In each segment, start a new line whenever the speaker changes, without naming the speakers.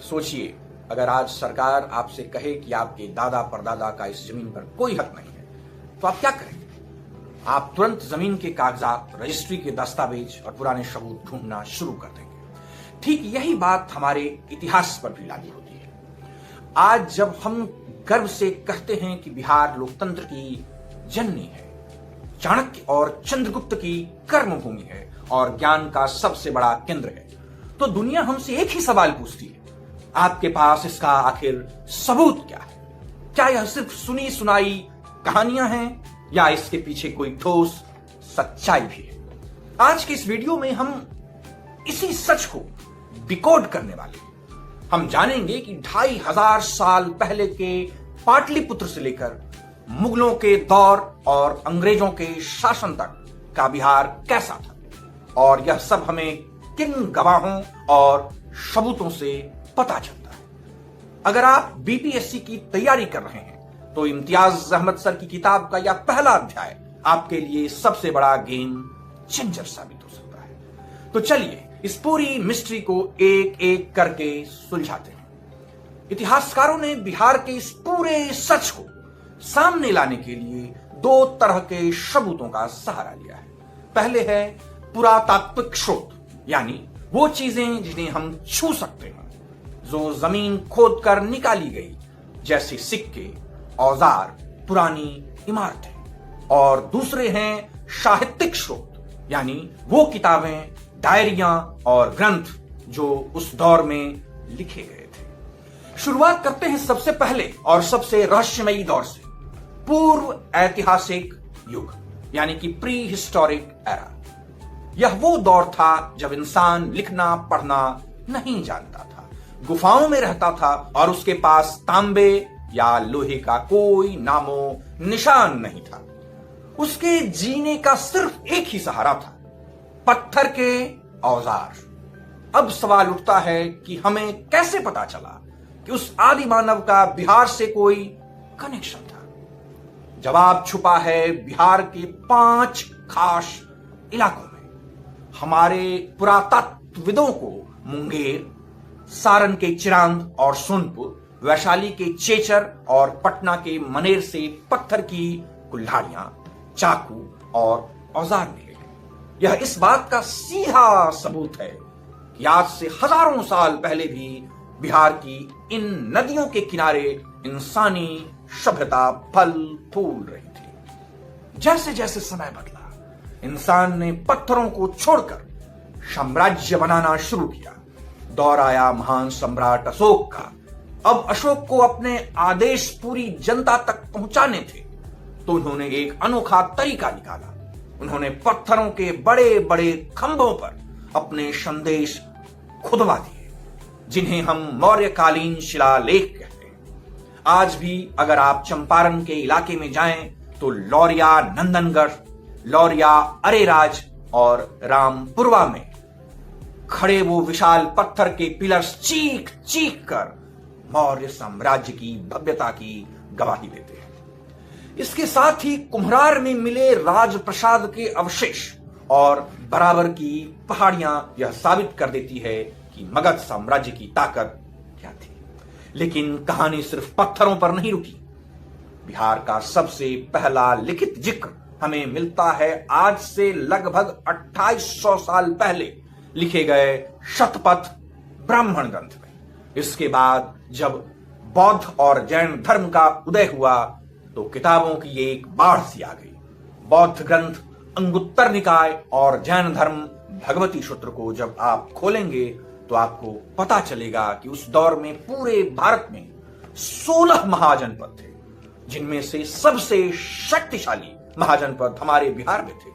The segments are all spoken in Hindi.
सोचिए, अगर आज सरकार आपसे कहे कि आपके दादा परदादा का इस जमीन पर कोई हक नहीं है, तो आप क्या करेंगे? आप तुरंत जमीन के कागजात, रजिस्ट्री के दस्तावेज और पुराने सबूत ढूंढना शुरू कर देंगे। ठीक यही बात हमारे इतिहास पर भी लागू होती है। आज जब हम गर्व से कहते हैं कि बिहार लोकतंत्र की जननी है, चाणक्य और चंद्रगुप्त की कर्मभूमि है और ज्ञान का सबसे बड़ा केंद्र है, तो दुनिया हमसे एक ही सवाल पूछती है, आपके पास इसका आखिर सबूत क्या है? क्या यह सिर्फ सुनी सुनाई कहानियां हैं या इसके पीछे कोई ठोस सच्चाई भी है? आज के इस वीडियो में हम इसी सच को डिकोड करने वाले हैं। हम जानेंगे कि 2500 साल पहले के पाटलिपुत्र से लेकर मुगलों के दौर और अंग्रेजों के शासन तक का बिहार कैसा था, और यह सब हमें किन गवाहों और सबूतों से पता चलता है। अगर आप बीपीएससी की तैयारी कर रहे हैं तो इम्तियाज अहमद सर की किताब का यह पहला अध्याय आपके लिए सबसे बड़ा गेम चेंजर साबित हो सकता है। तो चलिए इस पूरी मिस्ट्री को एक एक करके सुलझाते हैं। इतिहासकारों ने बिहार के इस पूरे सच को सामने लाने के लिए दो तरह के सबूतों का सहारा लिया है। पहले है पुरातात्विक स्रोत, यानी वो चीजें जिन्हें हम छू सकते हैं, जो जमीन खोद कर निकाली गई, जैसे सिक्के, औजार, पुरानी इमारतें। और दूसरे हैं साहित्यिक स्रोत, यानी वो किताबें, डायरियां और ग्रंथ जो उस दौर में लिखे गए थे। शुरुआत करते हैं सबसे पहले और सबसे रहस्यमयी दौर से, पूर्व ऐतिहासिक युग, यानी कि प्री हिस्टोरिक एरा। यह वो दौर था जब इंसान लिखना पढ़ना नहीं जानता था, गुफाओं में रहता था और उसके पास तांबे या लोहे का कोई नामो निशान नहीं था। उसके जीने का सिर्फ एक ही सहारा था, पत्थर के औजार। अब सवाल उठता है कि हमें कैसे पता चला कि उस आदि मानव का बिहार से कोई कनेक्शन था? जवाब छुपा है बिहार के 5 खास इलाकों में। हमारे पुरातत्वविदों को मुंगेर, सारण के चिरांद और सोनपुर, वैशाली के चेचर और पटना के मनेर से पत्थर की कुल्हाड़ियां, चाकू और औजार मिले। यह इस बात का सीधा सबूत है कि आज से हजारों साल पहले भी बिहार की इन नदियों के किनारे इंसानी सभ्यता फल फूल रही थी। जैसे जैसे समय बदला, इंसान ने पत्थरों को छोड़कर साम्राज्य बनाना शुरू किया। दौर आया महान सम्राट अशोक का। अब अशोक को अपने आदेश पूरी जनता तक पहुंचाने थे, तो उन्होंने एक अनोखा तरीका निकाला। उन्होंने पत्थरों के बड़े बड़े खंभों पर अपने संदेश खुदवा दिए, जिन्हें हम मौर्यकालीन शिलालेख कहते हैं। आज भी अगर आप चंपारण के इलाके में जाएं तो लौरिया नंदनगढ़, लौरिया अरेराज और रामपुरवा में खड़े वो विशाल पत्थर के पिलर्स चीख चीख कर मौर्य साम्राज्य की भव्यता की गवाही देते हैं। इसके साथ ही कुम्हरार में मिले राजप्रसाद के अवशेष और बराबर की पहाड़ियां यह साबित कर देती है कि मगध साम्राज्य की ताकत क्या थी। लेकिन कहानी सिर्फ पत्थरों पर नहीं रुकी। बिहार का सबसे पहला लिखित जिक्र हमें मिलता है आज से लगभग 2800 साल पहले लिखे गए शतपथ ब्राह्मण ग्रंथ में। इसके बाद जब बौद्ध और जैन धर्म का उदय हुआ तो किताबों की एक बाढ़ सी आ गई। बौद्ध ग्रंथ अंगुत्तर निकाय और जैन धर्म भगवती सूत्र को जब आप खोलेंगे तो आपको पता चलेगा कि उस दौर में पूरे भारत में 16 महाजनपद थे, जिनमें से सबसे शक्तिशाली महाजनपद हमारे बिहार में थे।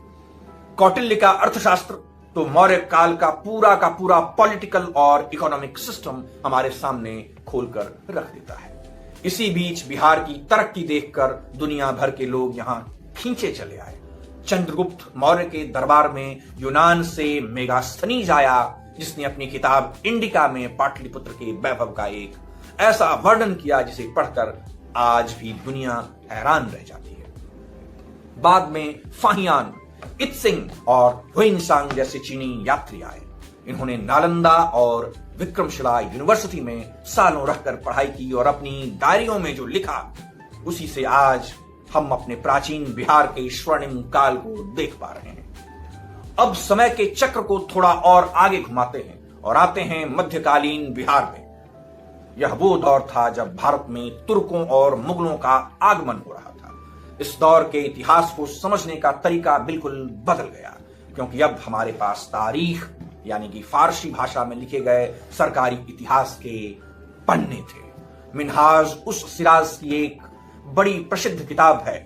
कौटिल्य का अर्थशास्त्र तो मौर्य काल का पूरा पॉलिटिकल और इकोनॉमिक सिस्टम हमारे सामने खोलकर रख देता है। इसी बीच बिहार की तरक्की देखकर दुनिया भर के लोग यहां खींचे चले आए। चंद्रगुप्त मौर्य के दरबार में यूनान से मेगास्थनीज आया, जिसने अपनी किताब इंडिका में पाटलिपुत्र के वैभव का एक ऐसा वर्णन किया जिसे पढ़कर आज भी दुनिया हैरान रह जाती है। बाद में फाहियान, इत्सिंग और हुइनसांग जैसे चीनी यात्री आए। इन्होंने नालंदा और विक्रमशिला यूनिवर्सिटी में सालों रहकर पढ़ाई की और अपनी डायरियों में जो लिखा, उसी से आज हम अपने प्राचीन बिहार के स्वर्णिम काल को देख पा रहे हैं। अब समय के चक्र को थोड़ा और आगे घुमाते हैं और आते हैं मध्यकालीन बिहार में। यह वो दौर था जब भारत में तुर्कों और मुगलों का आगमन हो रहा था। इस दौर के इतिहास को समझने का तरीका बिल्कुल बदल गया, क्योंकि अब हमारे पास तारीख यानी कि फारसी भाषा में लिखे गए सरकारी इतिहास के पन्ने थे। मिनहाज उस सिराज की एक बड़ी प्रसिद्ध किताब है,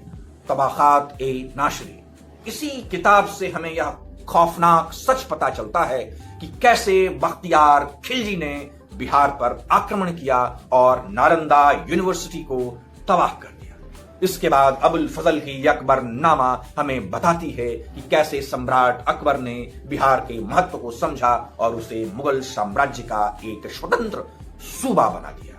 तबाखात ए नाशरी। इसी किताब से हमें यह खौफनाक सच पता चलता है कि कैसे बख्तियार खिलजी ने बिहार पर आक्रमण किया और नालंदा यूनिवर्सिटी को तबाह कर दिया। इसके बाद अबुल फजल की अकबर नामा हमें बताती है कि कैसे सम्राट अकबर ने बिहार के महत्व को समझा और उसे मुगल साम्राज्य का एक स्वतंत्र सूबा बना दिया।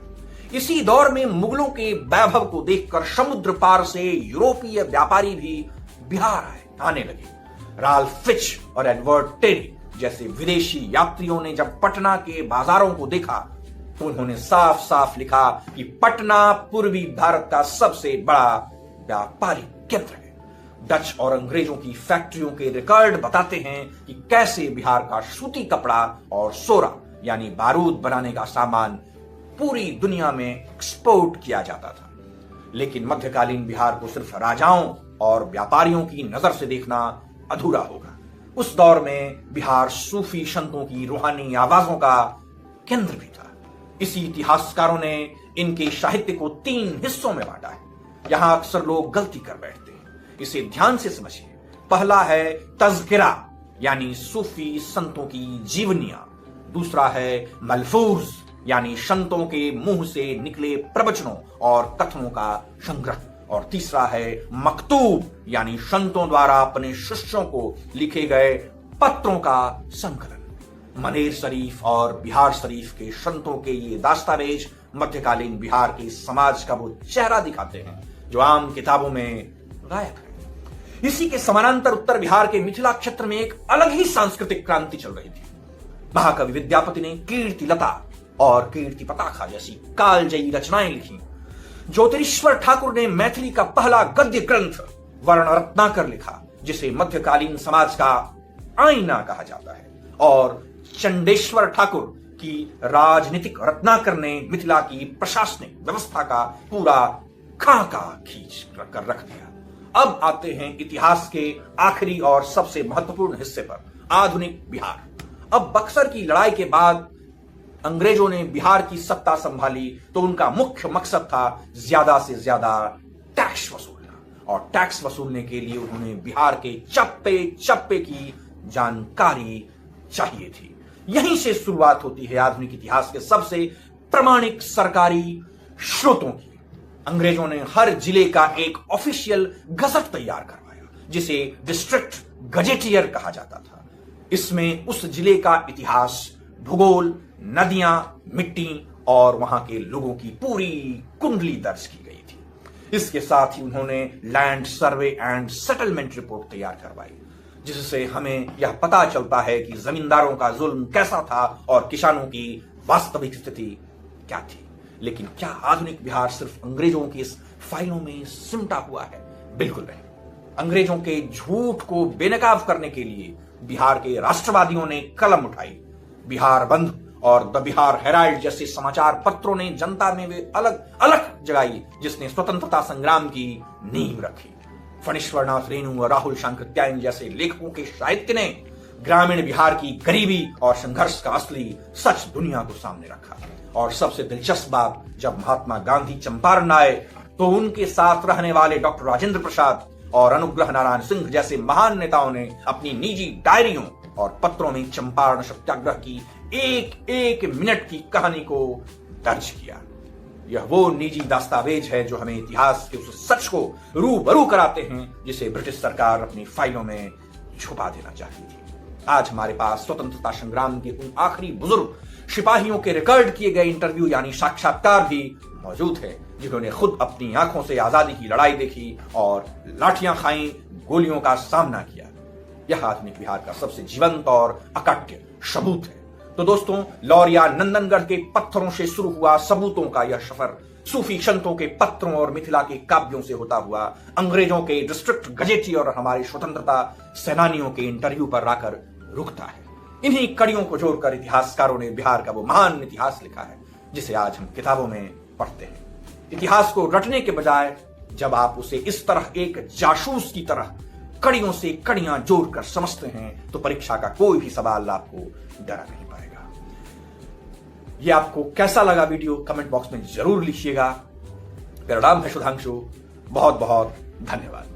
इसी दौर में मुगलों के वैभव को देखकर समुद्र पार से यूरोपीय व्यापारी भी बिहार आने लगे। राल्फ फिच और एडवर्ड टेरी जैसे विदेशी यात्रियों ने जब पटना के बाजारों को देखा तो उन्होंने साफ साफ लिखा कि पटना पूर्वी भारत का सबसे बड़ा व्यापारिक केंद्र है। डच और अंग्रेजों की फैक्ट्रियों के रिकॉर्ड बताते हैं कि कैसे बिहार का सूती कपड़ा और सोरा यानी बारूद बनाने का सामान पूरी दुनिया में एक्सपोर्ट किया जाता था। लेकिन मध्यकालीन बिहार को सिर्फ राजाओं और व्यापारियों की नजर से देखना अधूरा होगा। उस दौर में बिहार सूफी संतों की रूहानी आवाजों का केंद्र भी था। इसी इतिहासकारों ने इनके साहित्य को 3 हिस्सों में बांटा है। यहां अक्सर लोग गलती कर बैठते हैं, इसे ध्यान से समझिए। पहला है तज़किरा यानी सूफी संतों की जीवनियां। दूसरा है मलफूज यानी संतों के मुंह से निकले प्रवचनों और कथनों का संग्रह। और तीसरा है मकतूब यानी संतों द्वारा अपने शिष्यों को लिखे गए पत्रों का संकलन। मनेर शरीफ और बिहार शरीफ के संतों के ये दस्तावेज मध्यकालीन बिहार के समाज का वो चेहरा दिखाते हैं जो आम किताबों में गायब है। इसी के समानांतर उत्तर बिहार के मिथिला क्षेत्र में एक अलग ही सांस्कृतिक क्रांति चल रही थी। महाकवि विद्यापति ने कीर्ति लता और कीर्ति पताखा जैसी कालजयी रचनाएं लिखी। ज्योतिरीश्वर ठाकुर ने मैथिली का पहला गद्य ग्रंथ वर्ण रत्नाकर लिखा, जिसे मध्यकालीन समाज का आईना कहा जाता है। और चंडेश्वर ठाकुर की राजनीतिक रत्नाकर ने मिथिला की प्रशासनिक व्यवस्था का पूरा खाका खींच कर रख दिया। अब आते हैं इतिहास के आखिरी और सबसे महत्वपूर्ण हिस्से पर, आधुनिक बिहार। अब बक्सर की लड़ाई के बाद अंग्रेजों ने बिहार की सत्ता संभाली तो उनका मुख्य मकसद था ज्यादा से ज्यादा टैक्स वसूलना, और टैक्स वसूलने के लिए उन्होंने बिहार के चप्पे चप्पे की जानकारी चाहिए थी। यहीं से शुरुआत होती है आधुनिक इतिहास के सबसे प्रामाणिक सरकारी स्रोतों की। अंग्रेजों ने हर जिले का एक ऑफिशियल गजट तैयार करवाया, जिसे डिस्ट्रिक्ट गजेटियर कहा जाता था। इसमें उस जिले का इतिहास, भूगोल, नदियां, मिट्टी और वहां के लोगों की पूरी कुंडली दर्ज की गई थी। इसके साथ ही उन्होंने land survey and settlement report तैयार करवाई, जिससे हमें यह पता चलता है कि जमींदारों का जुल्म कैसा था और किसानों की वास्तविक स्थिति क्या थी। लेकिन क्या आधुनिक बिहार सिर्फ अंग्रेजों की इस फाइलों में सिमटा हुआ है? बिल्कुल नहीं। अंग्रेजों के झूठ को बेनकाब करने के लिए बिहार के राष्ट्रवादियों ने कलम उठाई। बिहार बंधु और द बिहार हेराल्ड जैसे समाचार पत्रों ने जनता में वे अलग अलग जगाई, जिसने स्वतंत्रता संग्राम की नींव रखी। फणीश्वरनाथ रेणु और राहुल शांकृत्यायन जैसे लेखकों के साहित्य ने ग्रामीण बिहार की गरीबी और संघर्ष का असली सच दुनिया को सामने रखा। और सबसे दिलचस्प बात, जब महात्मा गांधी चंपारण आए तो उनके साथ रहने वाले डॉक्टर राजेंद्र प्रसाद और अनुग्रह नारायण सिंह जैसे महान नेताओं ने अपनी निजी डायरियों और पत्रों में चंपारण सत्याग्रह की एक एक मिनट की कहानी को दर्ज किया। यह वो निजी दस्तावेज है जो हमें इतिहास के उस सच को रूबरू कराते हैं जिसे ब्रिटिश सरकार अपनी फाइलों में छुपा देना चाहती थी। आज हमारे पास स्वतंत्रता संग्राम के उन आखिरी बुजुर्ग सिपाहियों के रिकॉर्ड किए गए इंटरव्यू यानी साक्षात्कार भी मौजूद है, जिन्होंने खुद अपनी आंखों से आजादी की लड़ाई देखी और लाठियां खाई, गोलियों का सामना किया। यह आधुनिक बिहार का सबसे जीवंत और अकाट्य सबूत है। तो दोस्तों, लौरिया नंदनगढ़ के पत्थरों से शुरू हुआ सबूतों का यह सफर सूफी संतों के पत्रों और मिथिला के काव्यों से होता हुआ अंग्रेजों के डिस्ट्रिक्ट गजेटी और हमारे स्वतंत्रता सेनानियों के इंटरव्यू पर आकर रुकता है। इन्हीं कड़ियों को जोड़कर इतिहासकारों ने बिहार का वो महान इतिहास लिखा है जिसे आज हम किताबों में पढ़ते हैं। इतिहास को रटने के बजाय जब आप उसे इस तरह एक जासूस की तरह कड़ियों से कड़ियां जोड़कर समझते हैं तो परीक्षा का कोई भी सवाल आपको डरा नहीं पाएगा। यह आपको कैसा लगा वीडियो कमेंट बॉक्स में जरूर लिखिएगा। मेरा नाम है सुधांशु। बहुत बहुत धन्यवाद।